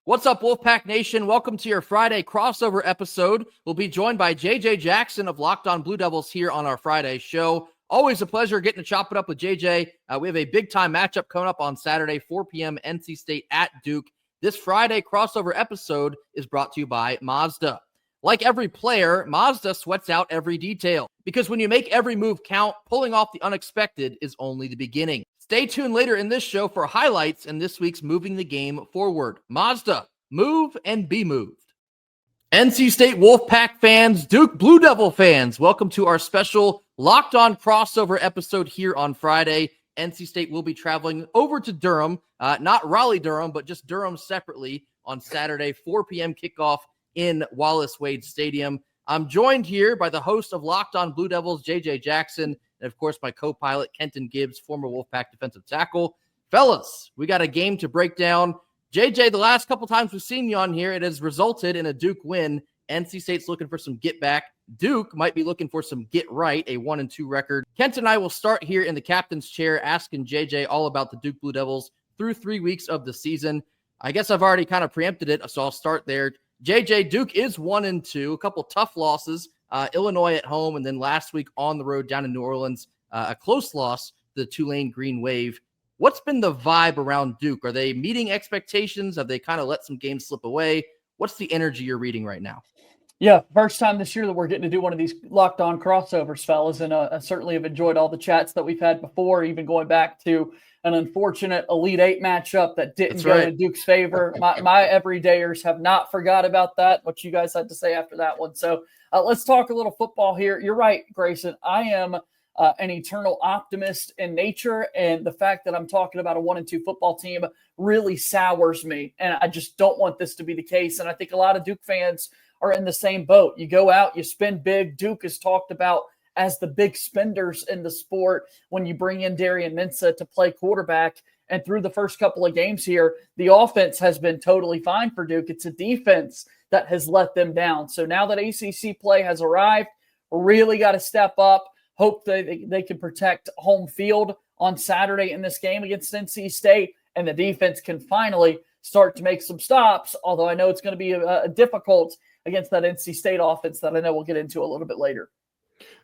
What's up, Wolfpack Nation? Welcome to your Friday crossover episode. We'll be joined by JJ Jackson of Locked On Blue Devils here on our Friday show. Always a pleasure getting to chop it up with JJ. We have a big-time matchup coming up on Saturday, 4 p.m. NC State at Duke. This Friday crossover episode is brought to you by Mazda. Like every player, Mazda sweats out every detail, because when you make every move count, pulling off the unexpected is only the beginning. Stay tuned later in this show for highlights in this week's Moving the Game Forward. Mazda, move and be moved. NC State Wolfpack fans, Duke Blue Devil fans, welcome to our special Locked On crossover episode here on Friday. NC State will be traveling over to Durham, not Raleigh-Durham, but just Durham separately on Saturday, 4 p.m. kickoff in Wallace-Wade Stadium. I'm joined here by the host of Locked On Blue Devils, JJ Jackson, and of course, my co-pilot, Kenton Gibbs, former Wolfpack defensive tackle. Fellas, we got a game to break down. JJ, the last couple times we've seen you on here, it has resulted in a Duke win. NC State's looking for some get back. Duke might be looking for some get right, a 1-2 record. Kenton and I will start here in the captain's chair asking JJ all about the Duke Blue Devils through 3 weeks of the season. I guess I've already kind of preempted it, so I'll start there. JJ, Duke is 1-2, a couple tough losses. Illinois at home, and then last week on the road down in New Orleans, a close loss, the Tulane Green Wave. What's been the vibe around Duke? Are they meeting expectations? Have they kind of let some games slip away? What's the energy you're reading right now? Yeah, first time this year that we're getting to do one of these Locked On crossovers, fellas, and I certainly have enjoyed all the chats that we've had before, even going back to an unfortunate Elite Eight matchup that didn't go in Duke's favor. My everydayers have not forgot about that, what you guys had to say after that one. So let's talk a little football here. You're right, Grayson. I am an eternal optimist in nature, and the fact that I'm talking about a 1-2 football team really sours me, and I just don't want this to be the case. And I think a lot of Duke fans are in the same boat. You go out, you spend big. Duke is talked about as the big spenders in the sport when you bring in Darian Mensah to play quarterback. And through the first couple of games here, the offense has been totally fine for Duke. It's a defense that has let them down. So now that ACC play has arrived, really got to step up, hope that they can protect home field on Saturday in this game against NC State, and the defense can finally start to make some stops, although I know it's going to be a difficult against that NC State offense that I know we'll get into a little bit later.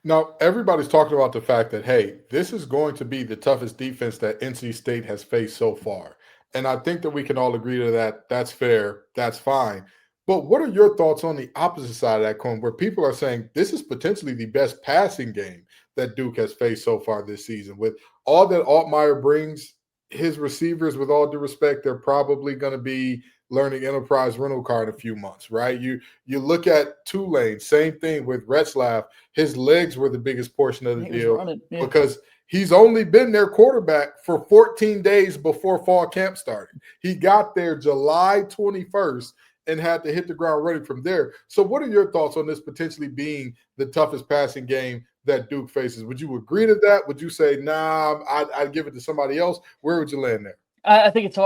Now, everybody's talking about the fact that, hey, this is going to be the toughest defense that NC State has faced so far. And I think that we can all agree to that. That's fair. That's fine. But what are your thoughts on the opposite side of that coin, where people are saying this is potentially the best passing game that Duke has faced so far this season? With all that Altmaier brings, his receivers, with all due respect, they're probably going to be learning enterprise rental car in a few months, right? You look at Tulane, same thing with Retzlaff. His legs were the biggest portion of the deal because he's only been their quarterback for 14 days before fall camp started. He got there July 21st and had to hit the ground running from there. So what are your thoughts on this potentially being the toughest passing game that Duke faces? Would you agree to that? Would you say, nah, I'd give it to somebody else? Where would you land there? I think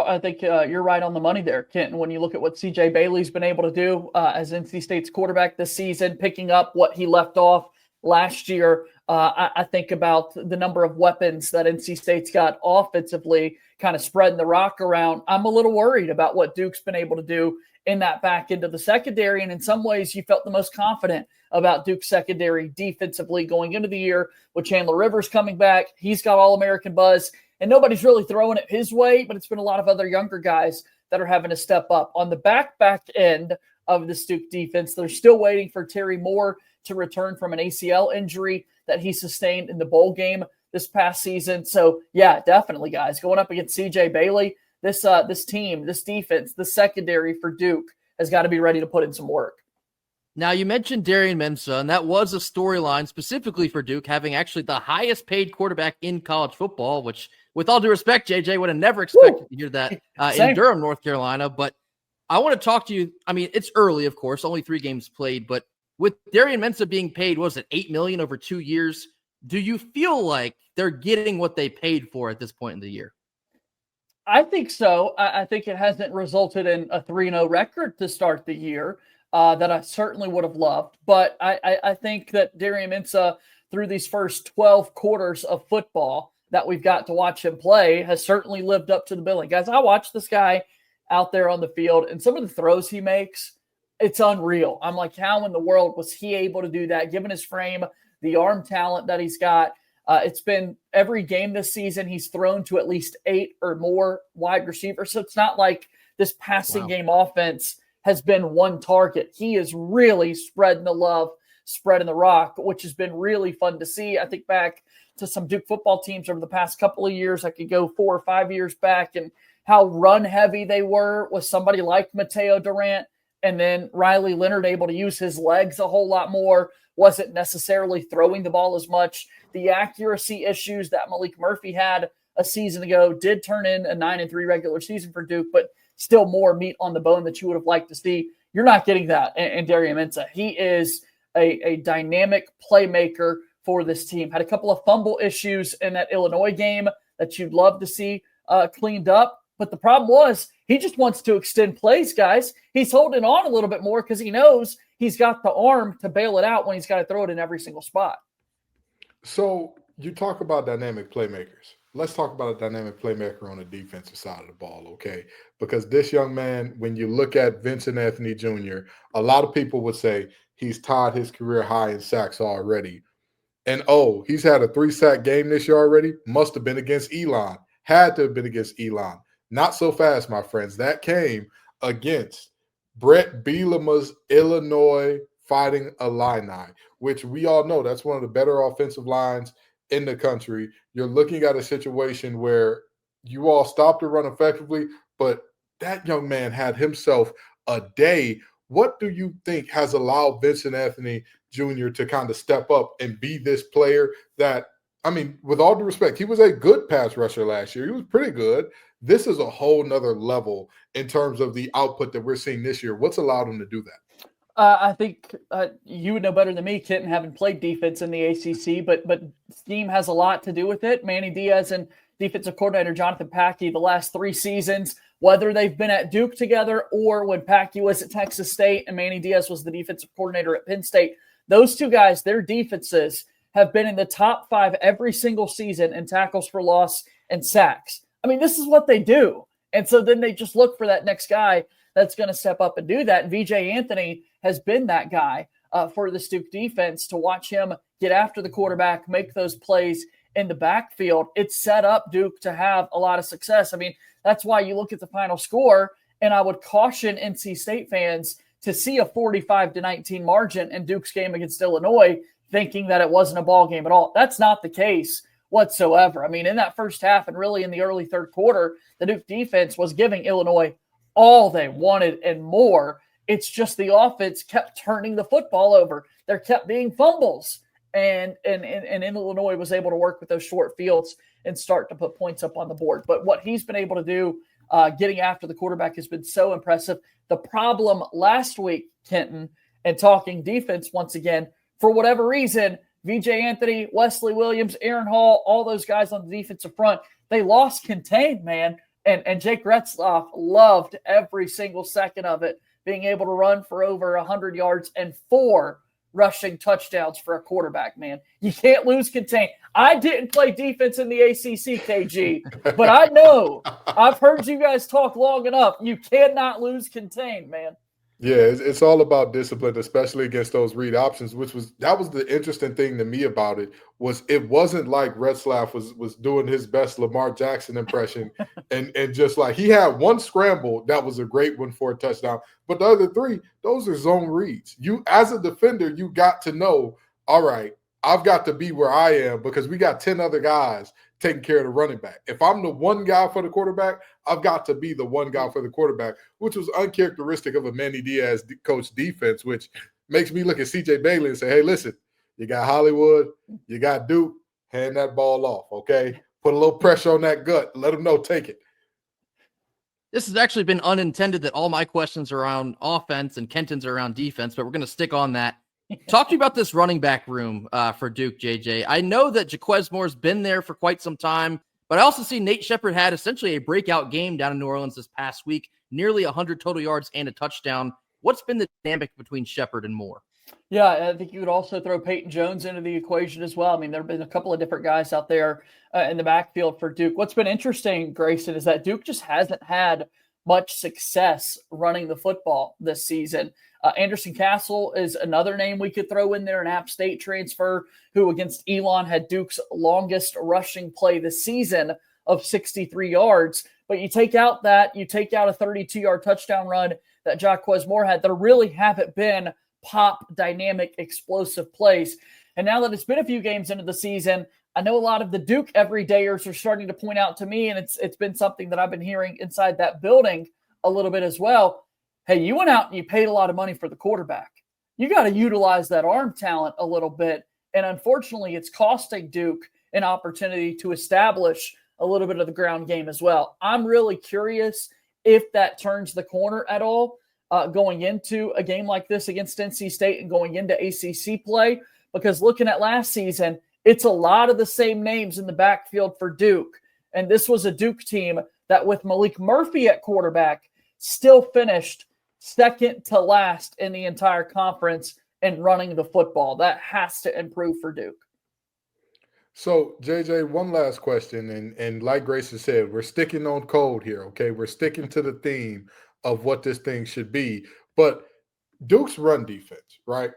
you're right on the money there, Kenton. When you look at what CJ Bailey's been able to do as NC State's quarterback this season, picking up what he left off last year, I think about the number of weapons that NC State's got offensively, kind of spreading the rock around. I'm a little worried about what Duke's been able to do in that back end of the secondary, and in some ways, you felt the most confident about Duke's secondary defensively going into the year with Chandler Rivers coming back. He's got All-American buzz. And nobody's really throwing it his way, but it's been a lot of other younger guys that are having to step up. On the back end of the Duke defense, they're still waiting for Terry Moore to return from an ACL injury that he sustained in the bowl game this past season. So, yeah, definitely, guys. Going up against CJ Bailey, this team, this defense, the secondary for Duke has got to be ready to put in some work. Now, you mentioned Darian Mensah, and that was a storyline specifically for Duke, having actually the highest paid quarterback in college football, which, with all due respect, JJ, would have never expected to hear that in Durham, North Carolina. But I want to talk to you. I mean, it's early, of course, only 3 games played, but with Darian Mensah being paid, what was it, $8 million over 2 years? Do you feel like they're getting what they paid for at this point in the year? I think so. I think it hasn't resulted in a 3-0 record to start the year. That I certainly would have loved. But I think that Darian Mensah, through these first 12 quarters of football that we've got to watch him play, has certainly lived up to the billing. Guys, I watched this guy out there on the field. And some of the throws he makes, it's unreal. I'm like, how in the world was he able to do that, given his frame, the arm talent that he's got? It's been every game this season, he's thrown to at least 8 or more wide receivers. So it's not like this passing game offense has been one target. He is really spreading the love, spreading the rock, which has been really fun to see. I think back to some Duke football teams over the past couple of years. I could go 4 or 5 years back, and how run heavy they were with somebody like Mateo Durant, and then Riley Leonard able to use his legs a whole lot more, wasn't necessarily throwing the ball as much. The accuracy issues that Malik Murphy had a season ago did turn in a 9-3 regular season for Duke, but still more meat on the bone that you would have liked to see. You're not getting that in Darian Mensah. He is a dynamic playmaker for this team. Had a couple of fumble issues in that Illinois game that you'd love to see cleaned up. But the problem was he just wants to extend plays, guys. He's holding on a little bit more because he knows he's got the arm to bail it out when he's got to throw it in every single spot. So you talk about dynamic playmakers. Let's talk about a dynamic playmaker on the defensive side of the ball, okay? Because this young man, when you look at Vincent Anthony Jr., a lot of people would say he's tied his career high in sacks already. And, he's had a 3-sack game this year already. Must have been against Elon. Had to have been against Elon. Not so fast, my friends. That came against Brett Bielema's Illinois Fighting Illini, which we all know that's one of the better offensive lines in the country. You're looking at a situation where you all stopped the run effectively, but that young man had himself a day. What do you think has allowed Vincent Anthony Jr. to kind of step up and be this player that, I mean, with all due respect, he was a good pass rusher last year. He was pretty good. This is a whole nother level in terms of the output that we're seeing this year. What's allowed him to do that? I think you would know better than me, Kitten, having played defense in the ACC, but scheme has a lot to do with it. Manny Diaz and defensive coordinator Jonathan Packey the last 3 seasons, whether they've been at Duke together or when Packey was at Texas State and Manny Diaz was the defensive coordinator at Penn State, those two guys, their defenses have been in the top 5 every single season in tackles for loss and sacks. I mean, this is what they do. And so then they just look for that next guy that's going to step up and do that. And VJ Anthony has been that guy for the Duke defense, to watch him get after the quarterback, make those plays in the backfield. It's set up Duke to have a lot of success. I mean, that's why you look at the final score, and I would caution NC State fans to see a 45-19 margin in Duke's game against Illinois, thinking that it wasn't a ball game at all. That's not the case whatsoever. I mean, in that first half and really in the early third quarter, the Duke defense was giving Illinois all they wanted and more. It's just the offense kept turning the football over. There kept being fumbles. And Illinois was able to work with those short fields and start to put points up on the board. But what he's been able to do, getting after the quarterback, has been so impressive. The problem last week, Kenton, and talking defense once again, for whatever reason, VJ Anthony, Wesley Williams, Aaron Hall, all those guys on the defensive front, they lost contained, man. And Jake Retzloff loved every single second of it, being able to run for over 100 yards and 4 rushing touchdowns for a quarterback, man. You can't lose contain. I didn't play defense in the ACC, KG, but I know, I've heard you guys talk long enough. You cannot lose contain, man. Yeah, it's all about discipline, especially against those read options, that was the interesting thing to me about it. It wasn't like Retzlaff was doing his best Lamar Jackson impression and just like he had one scramble that was a great one for a touchdown, but the other 3, those are zone reads. You, as a defender, you got to know, all right, I've got to be where I am because we got 10 other guys taking care of the running back. If I'm the one guy for the quarterback, I've got to be the one guy for the quarterback, which was uncharacteristic of a Manny Diaz coach defense, which makes me look at CJ Bailey and say, hey, listen, you got Hollywood, you got Duke, hand that ball off, okay? Put a little pressure on that gut. Let them know, take it. This has actually been unintended that all my questions are around offense and Kenton's are around defense, but we're going to stick on that. Talk to me about this running back room for Duke, JJ. I know that Jaquez Moore's been there for quite some time, but I also see Nate Shepherd had essentially a breakout game down in New Orleans this past week, nearly 100 total yards and a touchdown. What's been the dynamic between Shepherd and Moore? Yeah, I think you would also throw Peyton Jones into the equation as well. I mean, there have been a couple of different guys out there in the backfield for Duke. What's been interesting, Grayson, is that Duke just hasn't had much success running the football this season. Anderson Castle is another name we could throw in there, an App State transfer who against Elon had Duke's longest rushing play this season of 63 yards. But you take out a 32-yard touchdown run that Jaquez Moore had. There really haven't been pop, dynamic, explosive plays. And now that it's been a few games into the season, I know a lot of the Duke everydayers are starting to point out to me, and it's been something that I've been hearing inside that building a little bit as well. Hey, you went out and you paid a lot of money for the quarterback. You got to utilize that arm talent a little bit. And unfortunately, it's costing Duke an opportunity to establish a little bit of the ground game as well. I'm really curious if that turns the corner at all going into a game like this against NC State and going into ACC play, because looking at last season, it's a lot of the same names in the backfield for Duke. And this was a Duke team that with Malik Murphy at quarterback still finished second to last in the entire conference in running the football. That has to improve for Duke. So, JJ, one last question. And like Grace has said, we're sticking on code here, okay? We're sticking to the theme of what this thing should be. But Duke's run defense, right?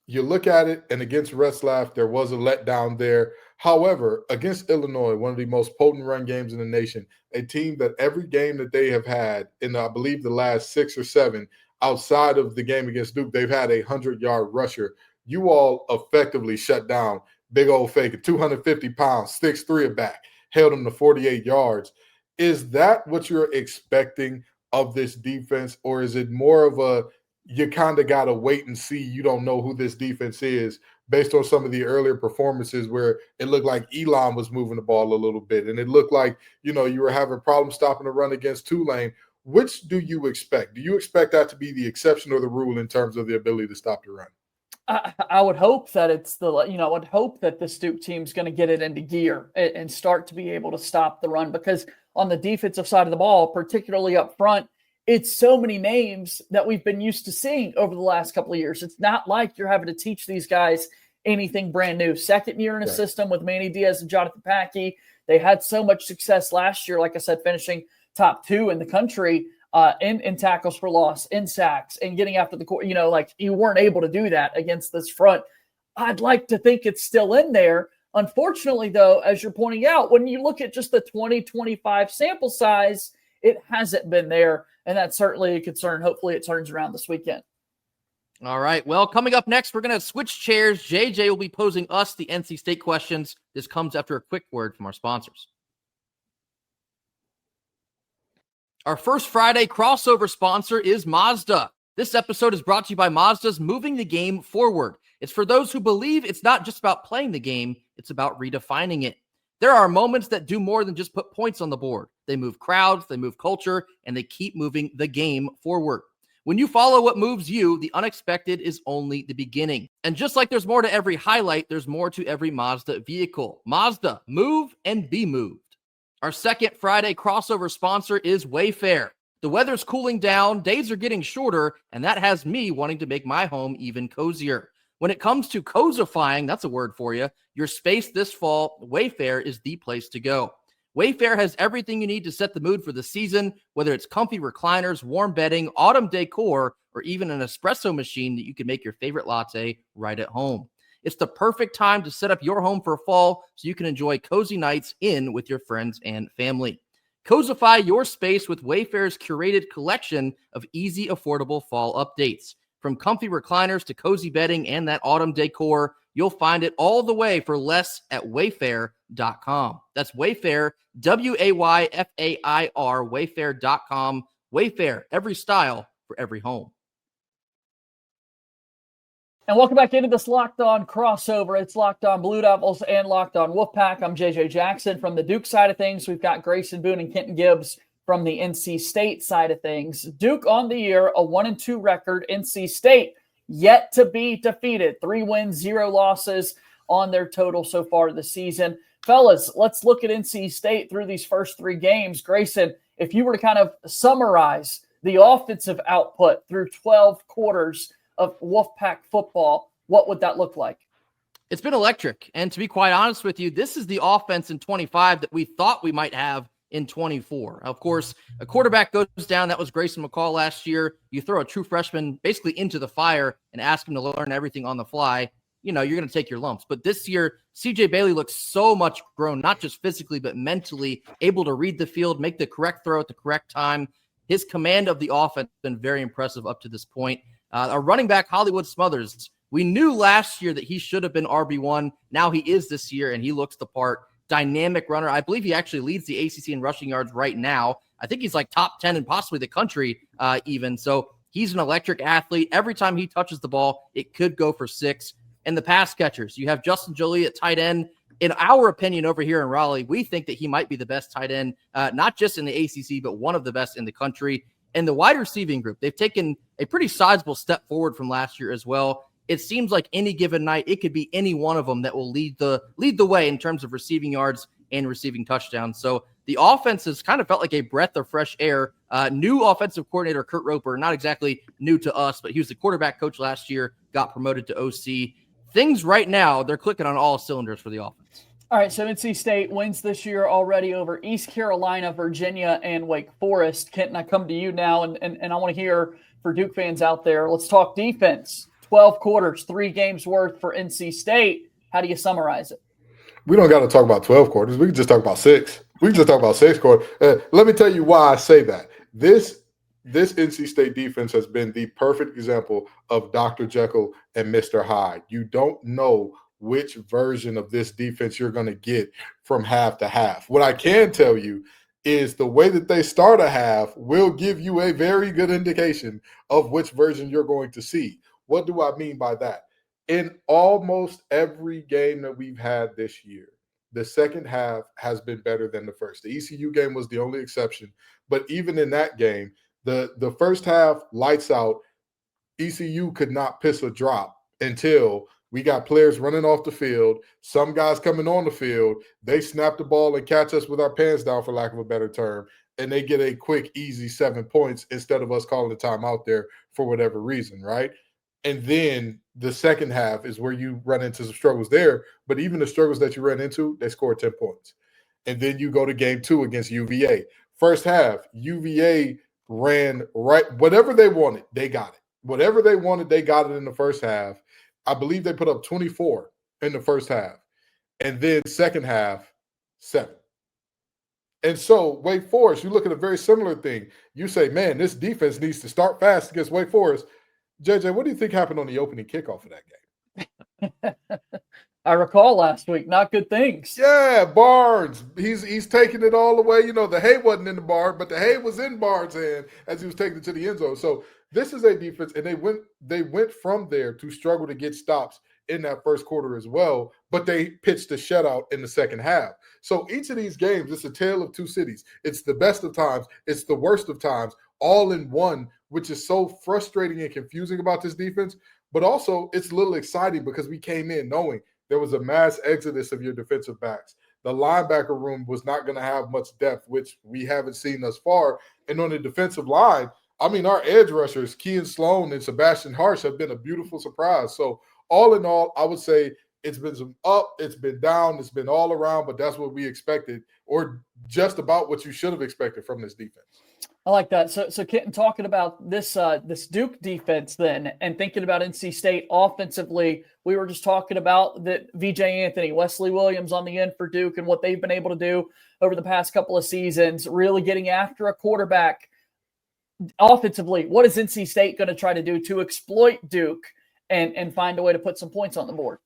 You look at it, and against Retzlaff, there was a letdown there. However, against Illinois, one of the most potent run games in the nation, a team that every game that they have had in, I believe, the last 6 or 7, outside of the game against Duke, they've had a 100-yard rusher. You all effectively shut down big old fake, 250 pounds, 6'3" back, held him to 48 yards. Is that what you're expecting of this defense, or is it more of a you kind of got to wait and see, you don't know who this defense is based on some of the earlier performances where it looked like Elon was moving the ball a little bit and it looked like, you were having problems stopping the run against Tulane? Which do you expect? Do you expect that to be the exception or the rule in terms of the ability to stop the run? I would hope that I would hope that the Duke team's going to get it into gear and start to be able to stop the run, because on the defensive side of the ball, particularly up front, it's so many names that we've been used to seeing over the last couple of years. It's not like you're having to teach these guys anything brand new. Second year in a system with Manny Diaz and Jonathan Packey. They had so much success last year, like I said, finishing top 2 in the country in tackles for loss, in sacks, and getting after the court. You weren't able to do that against this front. I'd like to think it's still in there. Unfortunately, though, as you're pointing out, when you look at just the 2025 sample size, it hasn't been there. And that's certainly a concern. Hopefully it turns around this weekend. All right. Well, coming up next, we're going to switch chairs. JJ will be posing us the NC State questions. This comes after a quick word from our sponsors. Our first Friday crossover sponsor is Mazda. This episode is brought to you by Mazda's Moving the Game Forward. It's for those who believe it's not just about playing the game, it's about redefining it. There are moments that do more than just put points on the board. They move crowds, they move culture, and they keep moving the game forward. When you follow what moves you, the unexpected is only the beginning. And just like there's more to every highlight, there's more to every Mazda vehicle. Mazda, move and be moved. Our second Friday crossover sponsor is Wayfair. The weather's cooling down, days are getting shorter, and that has me wanting to make my home even cozier. When it comes to cozifying, that's a word for you, your space this fall, Wayfair is the place to go. Wayfair has everything you need to set the mood for the season, whether it's comfy recliners, warm bedding, autumn decor, or even an espresso machine that you can make your favorite latte right at home. It's the perfect time to set up your home for fall so you can enjoy cozy nights in with your friends and family. Cozify your space with Wayfair's curated collection of easy, affordable fall updates. From comfy recliners to cozy bedding and that autumn decor, you'll find it all the way for less at Wayfair.com. That's Wayfair, Wayfair, Wayfair.com. Wayfair, every style for every home. And welcome back into this Locked On crossover. It's Locked On Blue Devils and Locked On Wolfpack. I'm JJ Jackson. From the Duke side of things, we've got Grayson Boone and Kenton Gibbs from the NC State side of things. Duke on the year, a 1-2 record. NC State yet to be defeated. 3 wins, 0 losses on their total so far this season. Fellas, let's look at NC State through these first 3 games. Grayson, if you were to kind of summarize the offensive output through 12 quarters of Wolfpack football, what would that look like? It's been electric. And to be quite honest with you, this is the offense in 25 that we thought we might have in 24. Of course, a quarterback goes down. That was Grayson McCall last year. You throw a true freshman basically into the fire and ask him to learn everything on the fly. You're going to take your lumps. But this year, CJ Bailey looks so much grown, not just physically, but mentally, able to read the field, make the correct throw at the correct time. His command of the offense has been very impressive up to this point. Our running back, Hollywood Smothers, we knew last year that he should have been RB1. Now he is this year, and he looks the part. Dynamic runner. I believe he actually leads the ACC in rushing yards right now. I think he's like top 10 in possibly the country even. So he's an electric athlete. Every time he touches the ball, it could go for 6. And the pass catchers, you have Justin Jolie at tight end. In our opinion over here in Raleigh, we think that he might be the best tight end, not just in the ACC, but one of the best in the country. And the wide receiving group, they've taken a pretty sizable step forward from last year as well. It seems like any given night, it could be any one of them that will lead the way in terms of receiving yards and receiving touchdowns. So the offense has kind of felt like a breath of fresh air. New offensive coordinator, Kurt Roper, not exactly new to us, but he was the quarterback coach last year, got promoted to OC. Things right now, they're clicking on all cylinders for the offense. All right, so NC State wins this year already over East Carolina, Virginia, and Wake Forest. Kenton, I come to you now, and I want to hear for Duke fans out there, let's talk defense. 12 quarters, 3 games worth for NC State. How do you summarize it? We don't got to talk about 12 quarters. We can just talk about 6. We can just talk about 6 quarters. Let me tell you why I say that. This NC State defense has been the perfect example of Dr. Jekyll and Mr. Hyde. You don't know which version of this defense you're going to get from half to half. What I can tell you is the way that they start a half will give you a very good indication of which version you're going to see. What do I mean by that? In almost every game that we've had this year, the second half has been better than the first. The ECU game was the only exception. But even in that game, the first half, lights out, ECU could not piss a drop until we got players running off the field, some guys coming on the field, they snap the ball and catch us with our pants down, for lack of a better term, and they get a quick, easy 7 points instead of us calling the time out there for whatever reason, right? And then the second half is where you run into some struggles there. But even the struggles that you ran into, they scored 10 points. And then you go to game 2 against UVA. First half, UVA ran right. Whatever they wanted, they got it. Whatever they wanted, they got it in the first half. I believe they put up 24 in the first half. And then second half, 7. And so Wake Forest, you look at a very similar thing. You say, man, this defense needs to start fast against Wake Forest. JJ, what do you think happened on the opening kickoff of that game? I recall last week, not good things. Yeah, Barnes. He's taking it all the way. You know, the hay wasn't in the barn, but the hay was in Barnes' hand as he was taking it to the end zone. So this is a defense, and they went from there to struggle to get stops in that first quarter as well, but they pitched a shutout in the second half. So each of these games, it's a tale of two cities. It's the best of times. It's the worst of times, all in one, which is so frustrating and confusing about this defense. But also, it's a little exciting because we came in knowing there was a mass exodus of your defensive backs. The linebacker room was not going to have much depth, which we haven't seen thus far. And on the defensive line, I mean, our edge rushers, Kean Sloan and Sebastian Harsh, have been a beautiful surprise. So all in all, I would say it's been some up, it's been down, it's been all around, but that's what we expected, or just about what you should have expected from this defense. I like that. So Kenton, talking about this Duke defense then, and thinking about NC State offensively, we were just talking about that VJ Anthony, Wesley Williams on the end for Duke and what they've been able to do over the past couple of seasons, really getting after a quarterback. Offensively, what is NC State going to try to do to exploit Duke and find a way to put some points on the board?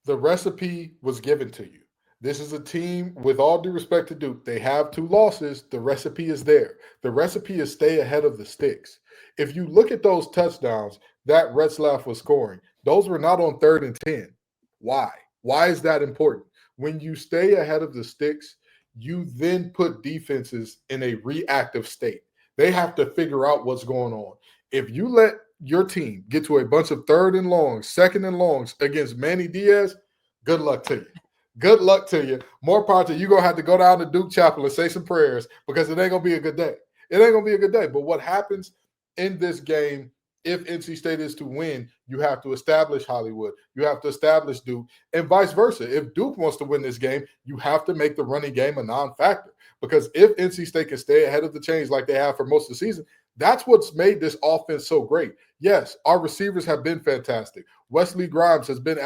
The recipe was given to you. This is a team, with all due respect to Duke, they have 2 losses. The recipe is there. The recipe is stay ahead of the sticks. If you look at those touchdowns that Retzlaff was scoring, those were not on 3rd and 10. Why? Why is that important? When you stay ahead of the sticks, you then put defenses in a reactive state. They have to figure out what's going on. If you let your team get to a bunch of 3rd and longs, 2nd and longs against Manny Diaz, good luck to you. Good luck to you. More power to you. You're going to have to go down to Duke Chapel and say some prayers because it ain't going to be a good day. It ain't going to be a good day. But what happens in this game, if NC State is to win, you have to establish Hollywood. You have to establish Duke, and vice versa. If Duke wants to win this game, you have to make the running game a non-factor. because if NC State can stay ahead of the chains like they have for most of the season, that's what's made this offense so great. Yes, our receivers have been fantastic. Wesley Grimes has been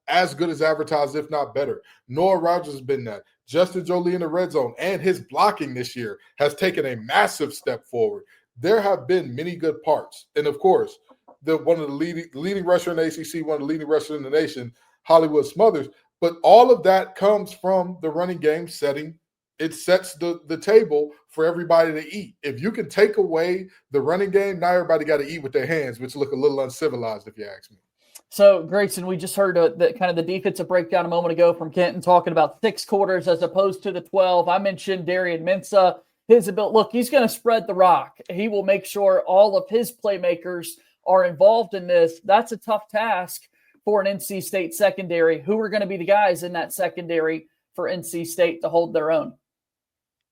as good as advertised, if not better. Noah Rogers has been that. Justin Jolie in the red zone and his blocking this year has taken a massive step forward. There have been many good parts. And, of course, one of the leading rusher in the ACC, one of the leading rushers in the nation, Hollywood Smothers. But all of that comes from the running game setting. It sets the table for everybody to eat. If you can take away the running game, now everybody got to eat with their hands, which look a little uncivilized if you ask me. So, Grayson, we just heard the defensive breakdown a moment ago from Kenton talking about 6 quarters as opposed to the 12. I mentioned Darian Mensah. His ability, look, he's going to spread the rock. He will make sure all of his playmakers are involved in this. That's a tough task for an NC State secondary. Who are going to be the guys in that secondary for NC State to hold their own?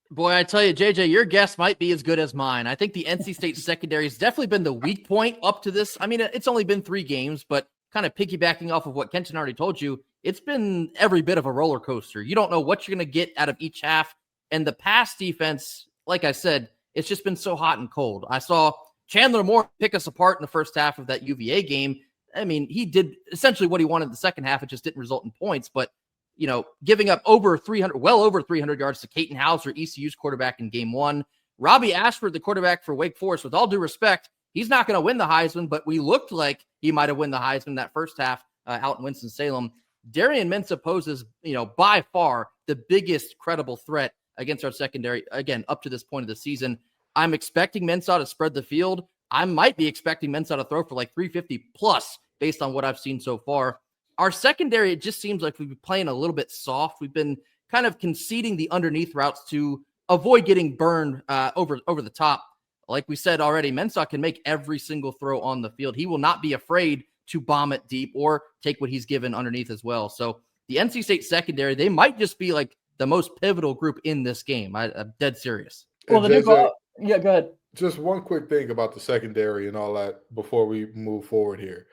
Boy, I tell you, JJ, your guess might be as good as mine. I think the NC State secondary has definitely been the weak point up to this. I mean, it's only been 3 games, but kind of piggybacking off of what Kenton already told you, it's been every bit of a roller coaster. You don't know what you're going to get out of each half. And the pass defense, like I said, it's just been so hot and cold. I saw Chandler Moore pick us apart in the first half of that UVA game. I mean, he did essentially what he wanted in the second half. It just didn't result in points. But, you know, giving up well over 300 yards to Caton Hauser, ECU's quarterback in game 1. Robbie Ashford, the quarterback for Wake Forest, with all due respect, he's not going to win the Heisman, but we looked like he might have won the Heisman that first half out in Winston-Salem. Darian Mensah poses, by far the biggest credible threat against our secondary, again, up to this point of the season. I'm expecting Mensah to spread the field. I might be expecting Mensah to throw for like 350 plus based on what I've seen so far. Our secondary, it just seems like we've been playing a little bit soft. We've been kind of conceding the underneath routes to avoid getting burned over the top. Like we said already, Mensah can make every single throw on the field. He will not be afraid to bomb it deep or take what he's given underneath as well. So the NC State secondary, they might just be like the most pivotal group in this game. I'm dead serious. Well, go ahead. Just one quick thing about the secondary and all that before we move forward here.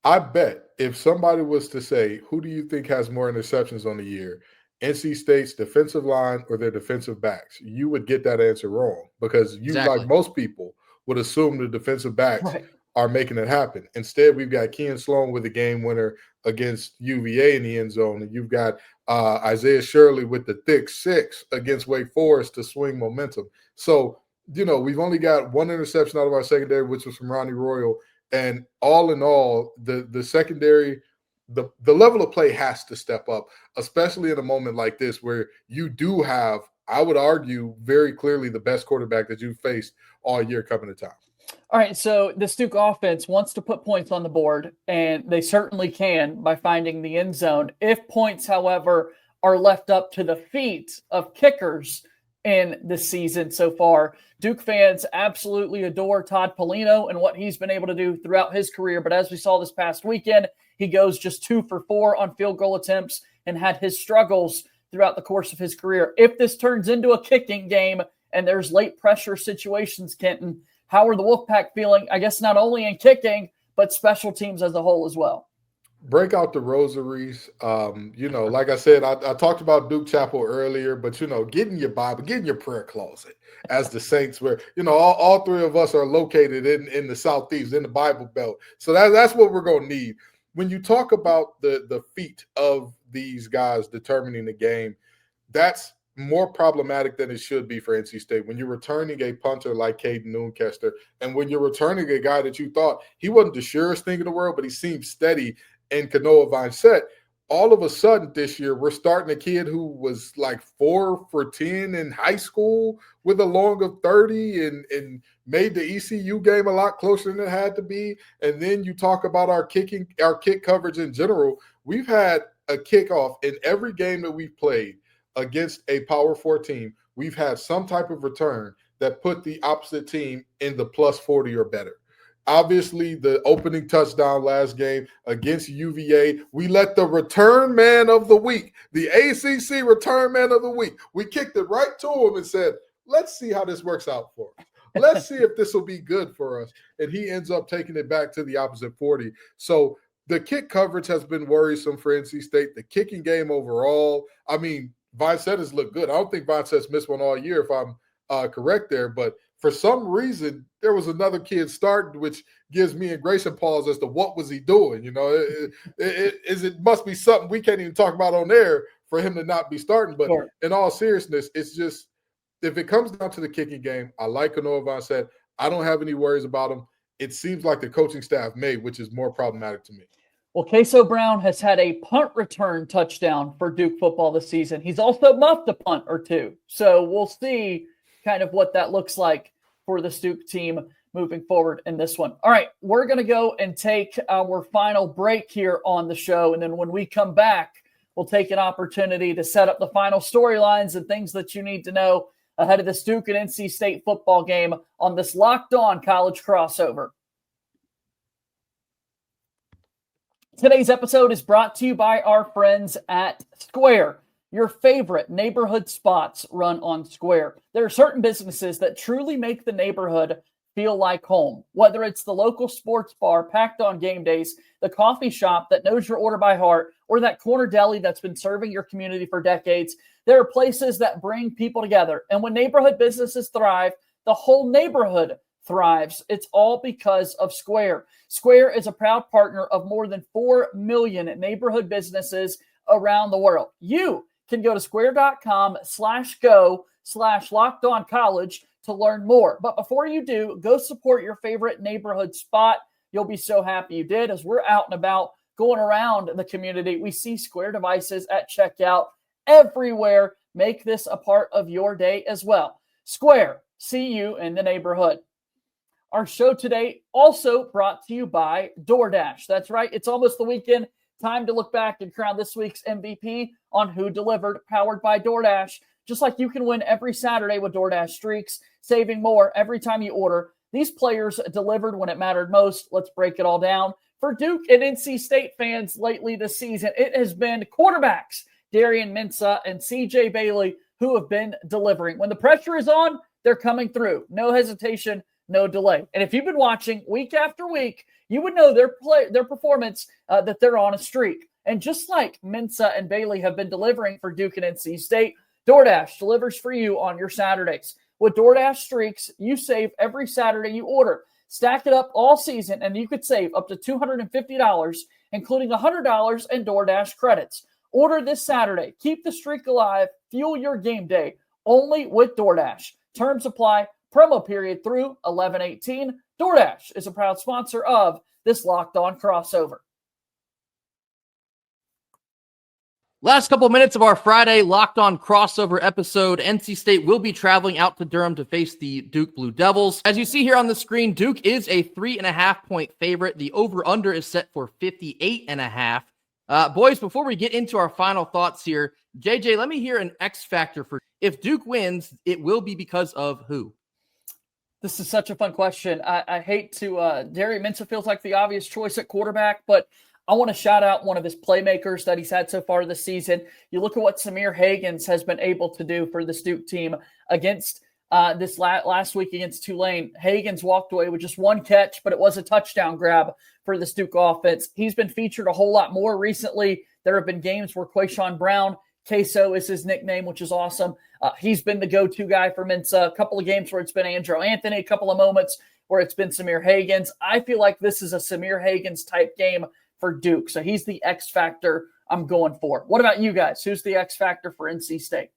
I bet if somebody was to say, who do you think has more interceptions on the year, NC State's defensive line or their defensive backs, you would get that answer wrong because you, exactly, like most people, would assume the defensive backs are making it happen. Instead, we've got Kean Sloan with a game winner against UVA in the end zone, and you've got Isaiah Shirley with the thick 6 against Wake Forest to swing momentum. So, we've only got 1 interception out of our secondary, which was from Ronnie Royal. And all in all, the secondary, the level of play has to step up, especially in a moment like this where you do have, I would argue, very clearly the best quarterback that you've faced all year coming to town. All right, so the Duke offense wants to put points on the board, and they certainly can by finding the end zone. If points, however, are left up to the feet of kickers in this season so far, Duke fans absolutely adore Todd Polino and what he's been able to do throughout his career. But as we saw this past weekend, he goes just 2 for 4 on field goal attempts and had his struggles throughout the course of his career. If this turns into a kicking game and there's late pressure situations, Kenton, how are the Wolfpack feeling, I guess, not only in kicking, but special teams as a whole as well? Break out the rosaries. Like I said, I talked about Duke Chapel earlier, but, get in your Bible, get in your prayer closet as the Saints where, all 3 of us are located in the Southeast, in the Bible Belt. So that's what we're going to need. When you talk about the feat of these guys determining the game, that's more problematic than it should be for NC State. When you're returning a punter like Caden Noonkester, and when you're returning a guy that you thought he wasn't the surest thing in the world, but he seemed steady in Kanoa Vincent, all of a sudden this year we're starting a kid who was like 4 for 10 in high school with a long of 30 and made the ECU game a lot closer than it had to be. And then you talk about our kick coverage in general. We've had a kickoff in every game that we've played against a Power 4 team. We've had some type of return that put the opposite team in the plus 40 or better. Obviously, the opening touchdown last game against UVA, we let the return man of the week, the ACC return man of the week, we kicked it right to him and said, let's see how this works out for us. Let's see if this will be good for us. And he ends up taking it back to the opposite 40. So the kick coverage has been worrisome for NC State. The kicking game overall, I mean, Vincent has looked good. I don't think Vincent's missed one all year, if I'm correct there. But for some reason, there was another kid starting, which gives me and Grayson pause as to what was he doing. It must be something we can't even talk about on air for him to not be starting. But in all seriousness, it's just, if it comes down to the kicking game, I like Kanoa Vincent. I don't have any worries about him. It seems like the coaching staff may, which is more problematic to me. Well, Queso Brown has had a punt return touchdown for Duke football this season. He's also muffed a punt or two. So we'll see kind of what that looks like for the Duke team moving forward in this one. All right, we're going to go and take our final break here on the show. And then when we come back, we'll take an opportunity to set up the final storylines and things that you need to know ahead of this Duke and NC State football game on this Locked On College crossover. Today's episode is brought to you by our friends at Square. Your favorite neighborhood spots run on Square. There are certain businesses that truly make the neighborhood feel like home. Whether it's the local sports bar packed on game days, the coffee shop that knows your order by heart, or that corner deli that's been serving your community for decades, there are places that bring people together. And when neighborhood businesses thrive, the whole neighborhood thrives. It's all because of Square. Square is a proud partner of more than 4 million neighborhood businesses around the world. You can go to square.com/go/lockedoncollege to learn more. But before you do, go support your favorite neighborhood spot. You'll be so happy you did. As we're out and about going around the community, we see Square devices at checkout everywhere. Make this a part of your day as well. Square, see you in the neighborhood. Our show today also brought to you by DoorDash. That's right. It's almost the weekend. Time to look back and crown this week's MVP on Who Delivered, powered by DoorDash. Just like you can win every Saturday with DoorDash Streaks, saving more every time you order. These players delivered when it mattered most. Let's break it all down. For Duke and NC State fans lately this season, it has been quarterbacks, Darian, Mensah, and CJ Bailey, who have been delivering. When the pressure is on, they're coming through. No hesitation, no delay. And if you've been watching week after week, you would know their performance, that they're on a streak. And just like Mensah and Bailey have been delivering for Duke and NC State, DoorDash delivers for you on your Saturdays. With DoorDash Streaks, you save every Saturday you order. Stack it up all season, and you could save up to $250, including $100 in DoorDash credits. Order this Saturday. Keep the streak alive. Fuel your game day. Only with DoorDash. Terms apply. Promo period through 11/18. DoorDash is a proud sponsor of this Locked On crossover. Last couple minutes of our Friday Locked On crossover episode. NC State will be traveling out to Durham to face the Duke Blue Devils. As you see here on the screen, Duke is a 3.5-point favorite. The over-under is set for 58.5. Boys, before we get into our final thoughts here, JJ, let me hear an X factor for if Duke wins, it will be because of who? This is such a fun question. I hate to, Darian Mensah feels like the obvious choice at quarterback, but I want to shout out one of his playmakers that he's had so far this season. You look at what Samir Hagans has been able to do for the Duke team against this last week against Tulane. Hagans walked away with just one catch, but it was a touchdown grab for the Duke offense. He's been featured a whole lot more recently. There have been games where Quayshawn Brown, Queso is his nickname, which is awesome. He's been the go-to guy for Mensah. A couple of games where it's been Andrew Anthony, a couple of moments where it's been Samir Hagans. I feel like this is a Samir Hagans type game for Duke. So he's the X factor I'm going for. What about you guys? Who's the X factor for NC State?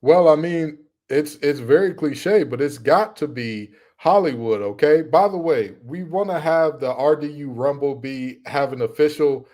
Well, I mean, it's very cliche, but it's got to be Hollywood, okay? By the way, we want to have the RDU Rumble have an official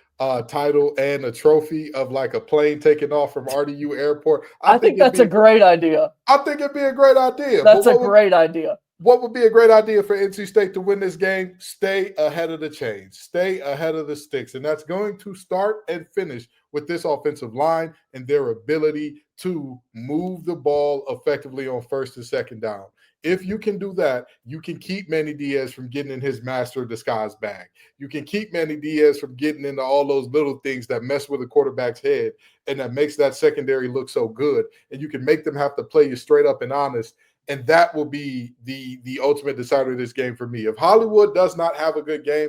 title and a trophy of like a plane taking off from RDU Airport. I think that's a great idea. I think it'd be a great idea. That's a great idea. What would be a great idea for NC State to win this game? Stay ahead of the chains. Stay ahead of the sticks. And that's going to start and finish with this offensive line and their ability to move the ball effectively on first and second down. If you can do that, you can keep Manny Diaz from getting in his master disguise bag. You can keep Manny Diaz from getting into all those little things that mess with the quarterback's head and that makes that secondary look so good. And you can make them have to play you straight up and honest. And that will be the ultimate decider of this game for me. If Hollywood does not have a good game,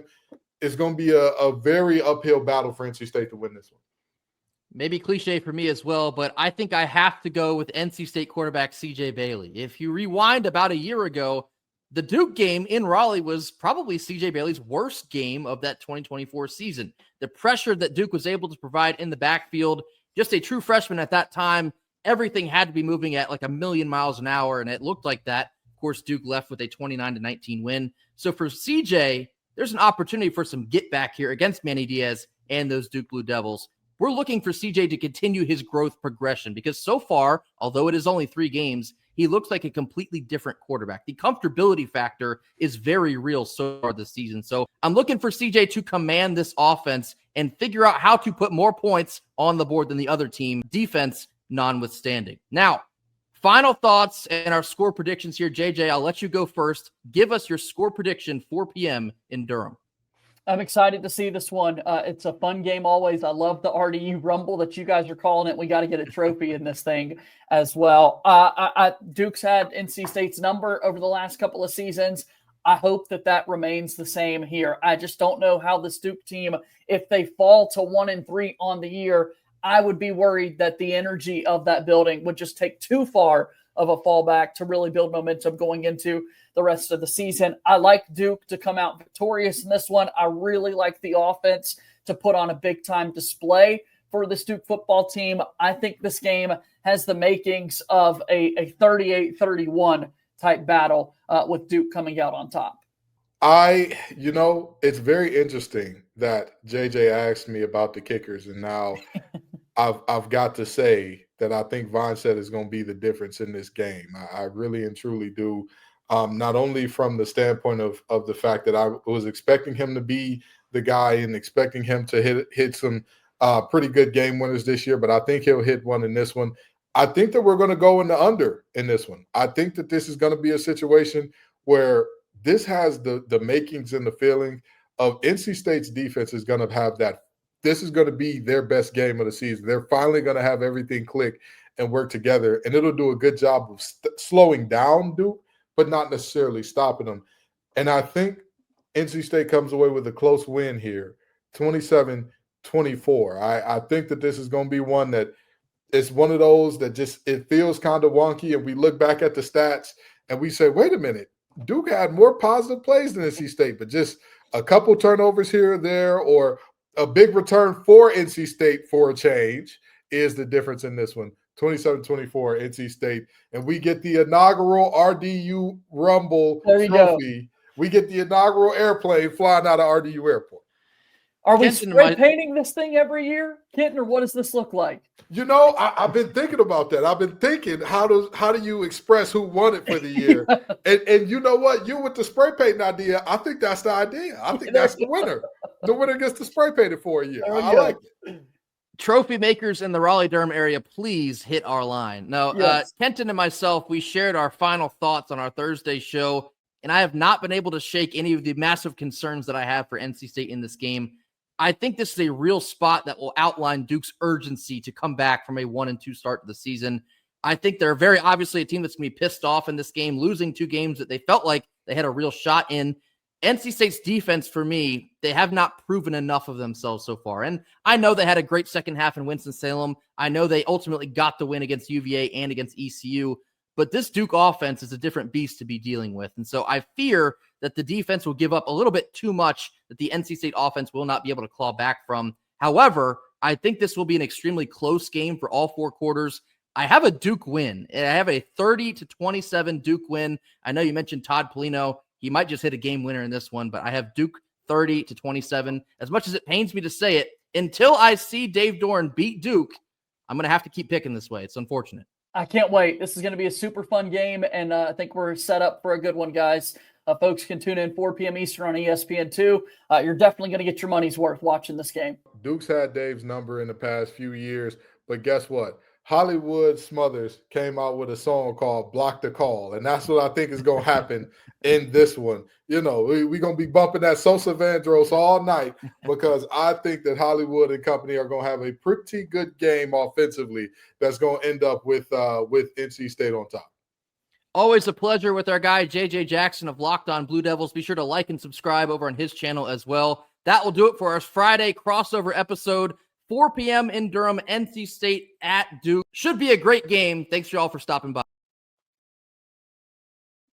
it's going to be a very uphill battle for NC State to win this one. Maybe cliche for me as well, but I think I have to go with NC State quarterback CJ Bailey. If you rewind about a year ago, the Duke game in Raleigh was probably CJ Bailey's worst game of that 2024 season. The pressure that Duke was able to provide in the backfield, just a true freshman at that time, everything had to be moving at like a million miles an hour, and it looked like that. Of course, Duke left with a 29-19 win. So for CJ, there's an opportunity for some get back here against Manny Diaz and those Duke Blue Devils. We're looking for CJ to continue his growth progression because so far, although it is only 3 games, he looks like a completely different quarterback. The comfortability factor is very real so far this season. So I'm looking for CJ to command this offense and figure out how to put more points on the board than the other team, defense notwithstanding. Now, final thoughts and our score predictions here. JJ, I'll let you go first. Give us your score prediction, 4 p.m. in Durham. I'm excited to see this one. It's a fun game always. I love the RDU Rumble that you guys are calling it. We got to get a trophy in this thing as well. Duke's had NC State's number over the last couple of seasons. I hope that remains the same here. I just don't know how this Duke team, if they fall to 1-3 on the year, I would be worried that the energy of that building would just take too far of a fallback to really build momentum going into the rest of the season. I like Duke to come out victorious in this one. I really like the offense to put on a big-time display for this Duke football team. I think this game has the makings of a 38-31 type battle with Duke coming out on top. It's very interesting that JJ asked me about the kickers, and now I've got to say that I think Vonset is going to be the difference in this game. I really and truly do. Not only from the standpoint of the fact that I was expecting him to be the guy and expecting him to hit some pretty good game winners this year, but I think he'll hit one in this one. I think that we're going to go in the under in this one. I think that this is going to be a situation where this has the makings and the feeling of NC State's defense is going to have that. This is going to be their best game of the season. They're finally going to have everything click and work together, and it'll do a good job of slowing down Duke, but not necessarily stopping them. And I think NC State comes away with a close win here, 27-24. I think that this is going to be one that it's one of those that just it feels kind of wonky, and we look back at the stats and we say, wait a minute, Duke had more positive plays than NC State, but just a couple turnovers here or there, or a big return for NC State for a change is the difference in this one. 27-24 NC State. And we get the inaugural RDU Rumble trophy. We get the inaugural airplane flying out of RDU Airport. Are we spray painting this thing every year, Kenton, or what does this look like? I've been thinking about that. I've been thinking, how do you express who won it for the year? and you know what? You with the spray painting idea, I think that's the idea. I think that's the winner. The winner gets to spray paint it for a year. I like it. Trophy makers in the Raleigh-Durham area, please hit our line. Now, yes. Kenton and myself, we shared our final thoughts on our Thursday show, and I have not been able to shake any of the massive concerns that I have for NC State in this game. I think this is a real spot that will outline Duke's urgency to come back from a 1-2 start to the season. I think they're very obviously a team that's going to be pissed off in this game, losing 2 games that they felt like they had a real shot in. NC State's defense, for me, they have not proven enough of themselves so far. And I know they had a great second half in Winston-Salem. I know they ultimately got the win against UVA and against ECU. But this Duke offense is a different beast to be dealing with. And so I fear that the defense will give up a little bit too much that the NC State offense will not be able to claw back from. However, I think this will be an extremely close game for all 4 quarters. I have a Duke win. I have a 30-27 Duke win. I know you mentioned Todd Polino. He might just hit a game winner in this one, but I have Duke 30-27. As much as it pains me to say it, until I see Dave Doeren beat Duke, I'm going to have to keep picking this way. It's unfortunate. I can't wait. This is going to be a super fun game, and I think we're set up for a good one, guys. Folks can tune in 4 p.m. Eastern on ESPN2. You're definitely going to get your money's worth watching this game. Duke's had Dave's number in the past few years, but guess what? Hollywood Smothers came out with a song called Block the Call, and that's what I think is going to happen in this one. We're going to be bumping that Sosa Vandross all night because I think that Hollywood and company are going to have a pretty good game offensively that's going to end up with NC State on top. Always a pleasure with our guy, JJ Jackson of Locked On Blue Devils. Be sure to like and subscribe over on his channel as well. That will do it for our Friday crossover episode. 4 p.m. in Durham, NC State at Duke. Should be a great game. Thanks, y'all, for stopping by.